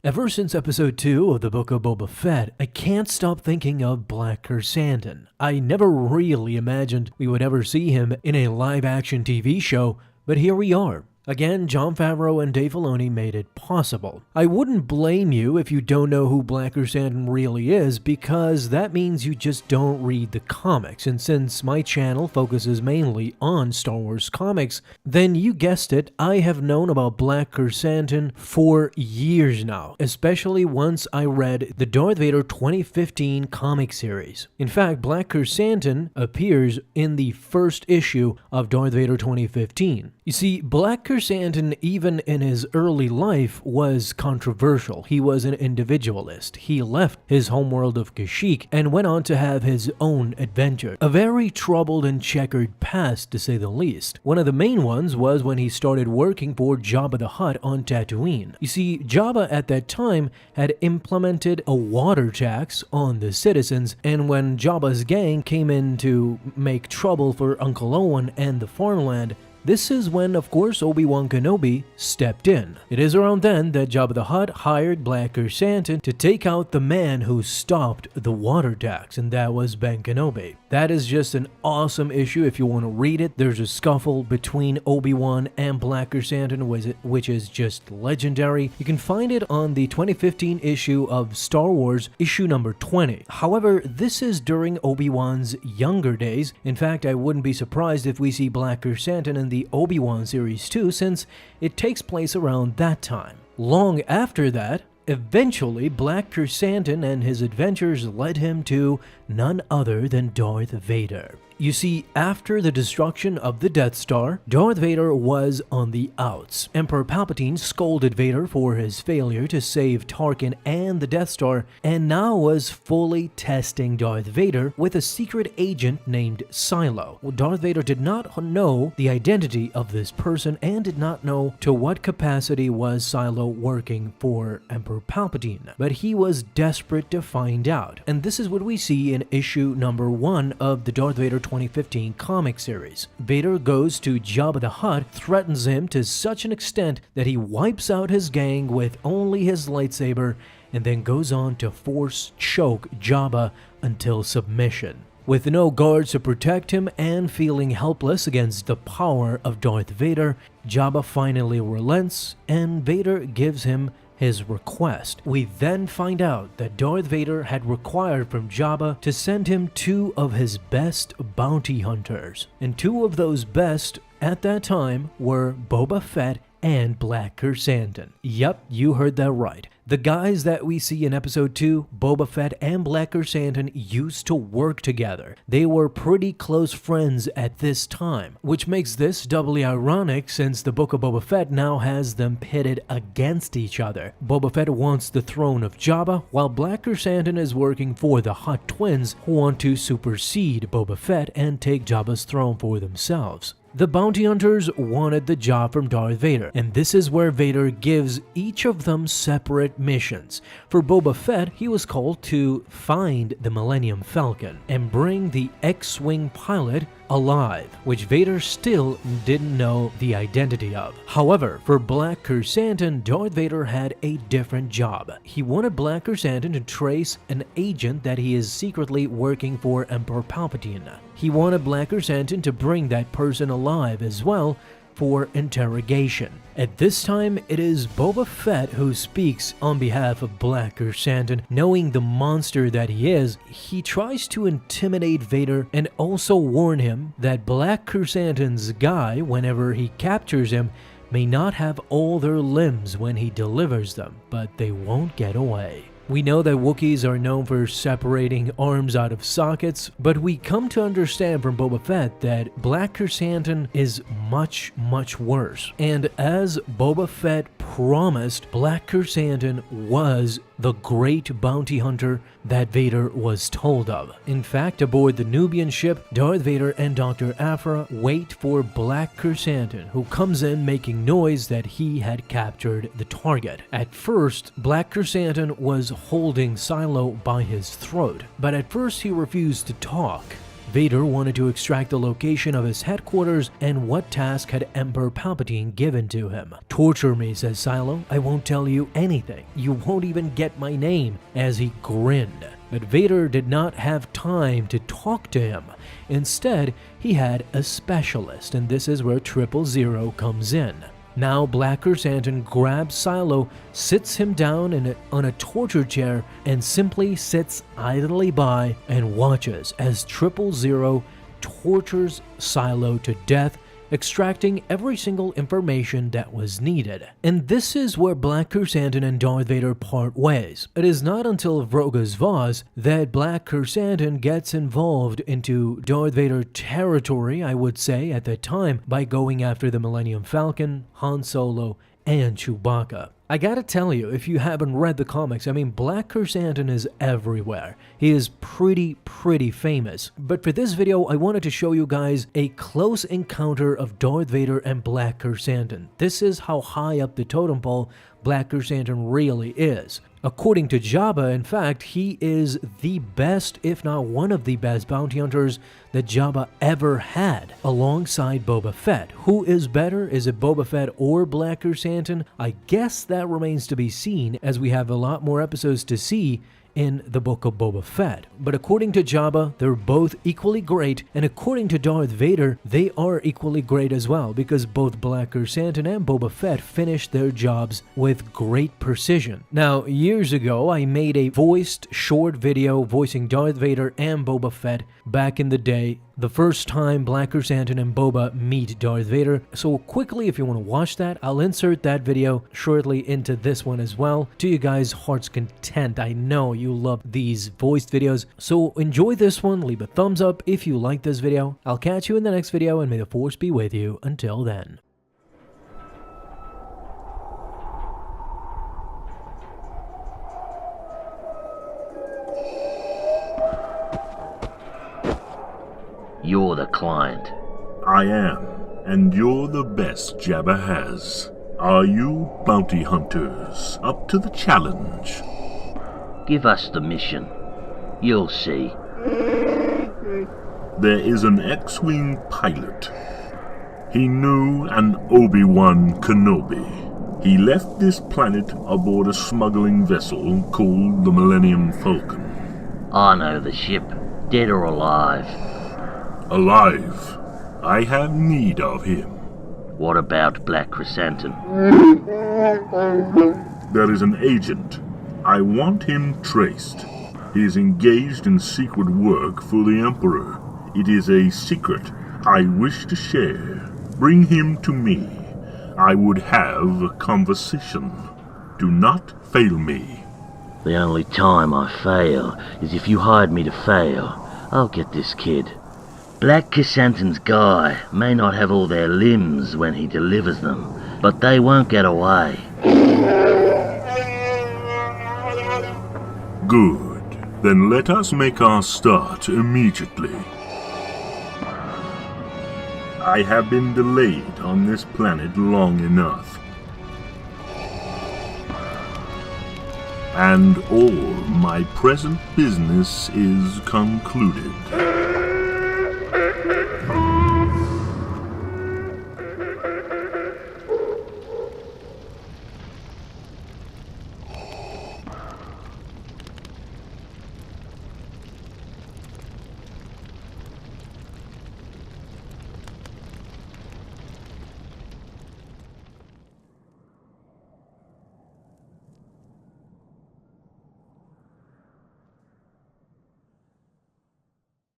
Ever since episode 2 of the Book of Boba Fett, I can't stop thinking of Black Krrsantan. I never really imagined we would ever see him in a live-action TV show, but here we are. Again, Jon Favreau and Dave Filoni made it possible. I wouldn't blame you if you don't know who Black Krrsantan really is, because that means you just don't read the comics, and since my channel focuses mainly on Star Wars comics, then you guessed it, I have known about Black Krrsantan for years now, especially once I read the Darth Vader 2015 comic series. In fact, Black Krrsantan appears in the first issue of Darth Vader 2015. You see, Black Krrsantan, even in his early life, was controversial. He was an individualist. He left his homeworld of Kashyyyk and went on to have his own adventure. A very troubled and checkered past, to say the least. One of the main ones was when he started working for Jabba the Hutt on Tatooine. You see, Jabba at that time had implemented a water tax on the citizens, and when Jabba's gang came in to make trouble for Uncle Owen and the farmland, this is when, of course, Obi-Wan Kenobi stepped in. It is around then that Jabba the Hutt hired Black Krrsantan to take out the man who stopped the water tax, and that was Ben Kenobi. That is just an awesome issue if you want to read it. There's a scuffle between Obi-Wan and Black Krrsantan, which is just legendary. You can find it on the 2015 issue of Star Wars, issue number 20. However, this is during Obi-Wan's younger days. In fact, I wouldn't be surprised if we see Black Krrsantan in the Obi-Wan series too, since it takes place around that time. Long after that, eventually Black Krrsantan and his adventures led him to none other than Darth Vader. You see, after the destruction of the Death Star, Darth Vader was on the outs. Emperor Palpatine scolded Vader for his failure to save Tarkin and the Death Star, and now was fully testing Darth Vader with a secret agent named Silo. Darth Vader did not know the identity of this person and did not know to what capacity was Silo working for Emperor Palpatine, but he was desperate to find out. And this is what we see in issue number 1 of the Darth Vader 2015 comic series. Vader goes to Jabba the Hutt, threatens him to such an extent that he wipes out his gang with only his lightsaber, and then goes on to force choke Jabba until submission. With no guards to protect him and feeling helpless against the power of Darth Vader, Jabba finally relents and Vader gives him his request. We then find out that Darth Vader had required from Jabba to send him 2 of his best bounty hunters. And 2 of those best at that time were Boba Fett and Black Krrsantan. Yep, you heard that right. The guys that we see in episode 2, Boba Fett and Black Krrsantan, used to work together. They were pretty close friends at this time, which makes this doubly ironic since the Book of Boba Fett now has them pitted against each other. Boba Fett wants the throne of Jabba, while Black Krrsantan is working for the Hutt twins, who want to supersede Boba Fett and take Jabba's throne for themselves. The bounty hunters wanted the job from Darth Vader, and this is where Vader gives each of them separate missions. For Boba Fett, he was called to find the Millennium Falcon and bring the X-Wing pilot alive, which Vader still didn't know the identity of. However, for Black Krrsantan, Darth Vader had a different job. He wanted Black Krrsantan to trace an agent that he is secretly working for Emperor Palpatine. He wanted Black Krrsantan to bring that person alive as well for interrogation. At this time, it is Boba Fett who speaks on behalf of Black Krrsantan. Knowing the monster that he is, he tries to intimidate Vader and also warn him that Black Krrsantan's guy, whenever he captures him, may not have all their limbs when he delivers them, but they won't get away. We know that Wookiees are known for separating arms out of sockets, but we come to understand from Boba Fett that Black Krrsantan is much, much worse. And as Boba Fett promised, Black Krrsantan was the great bounty hunter that Vader was told of. In fact, aboard the Nubian ship, Darth Vader and Dr. Aphra wait for Black Krrsantan, who comes in making noise that he had captured the target. At first, Black Krrsantan was holding Silo by his throat, but at first he refused to talk. Vader wanted to extract the location of his headquarters, and what task had Emperor Palpatine given to him? "Torture me," says Silo. "I won't tell you anything. You won't even get my name," as he grinned. But Vader did not have time to talk to him. Instead, he had a specialist, and this is where 000 comes in. Now Black Krrsantan grabs Silo, sits him down on a torture chair, and simply sits idly by and watches as 000 tortures Silo to death, extracting every single information that was needed. And this is where Black Krrsantan and Darth Vader part ways. It is not until Vroga's Vaz that Black Krrsantan gets involved into Darth Vader territory, I would say, at the time, by going after the Millennium Falcon, Han Solo, and Chewbacca. I gotta tell you, if you haven't read the comics, I mean, Black Krrsantan is everywhere. He is pretty famous. But for this video, I wanted to show you guys a close encounter of Darth Vader and Black Krrsantan. This is how high up the totem pole Black Krrsantan really is. According to Jabba, in fact, he is the best, if not one of the best bounty hunters that Jabba ever had, alongside Boba Fett. Who is better? Is it Boba Fett or Black Krrsantan? I guess that remains to be seen, as we have a lot more episodes to see in the Book of Boba Fett. But according to Jabba, they're both equally great, and according to Darth Vader, they are equally great as well, because both Black Krrsantan and Boba Fett finished their jobs with great precision. Now, years ago, I made a voiced short video voicing Darth Vader and Boba Fett back in the day, the first time Black Krrsantan and Boba meet Darth Vader. So quickly, if you want to watch that, I'll insert that video shortly into this one as well, to you guys' heart's content. I know you love these voiced videos, so enjoy this one, leave a thumbs up if you like this video. I'll catch you in the next video, and may the Force be with you until then. You're the client. I am, and you're the best Jabba has. Are you bounty hunters up to the challenge? Give us the mission. You'll see. There is an X-Wing pilot. He knew an Obi-Wan Kenobi. He left this planet aboard a smuggling vessel called the Millennium Falcon. I know the ship, dead or alive. Alive. I have need of him. What about Black Krrsantan? There is an agent. I want him traced. He is engaged in secret work for the Emperor. It is a secret I wish to share. Bring him to me. I would have a conversation. Do not fail me. The only time I fail is if you hired me to fail. I'll get this kid. Black Krrsantan's guy may not have all their limbs when he delivers them, but they won't get away. Good. Then let us make our start immediately. I have been delayed on this planet long enough. And all my present business is concluded.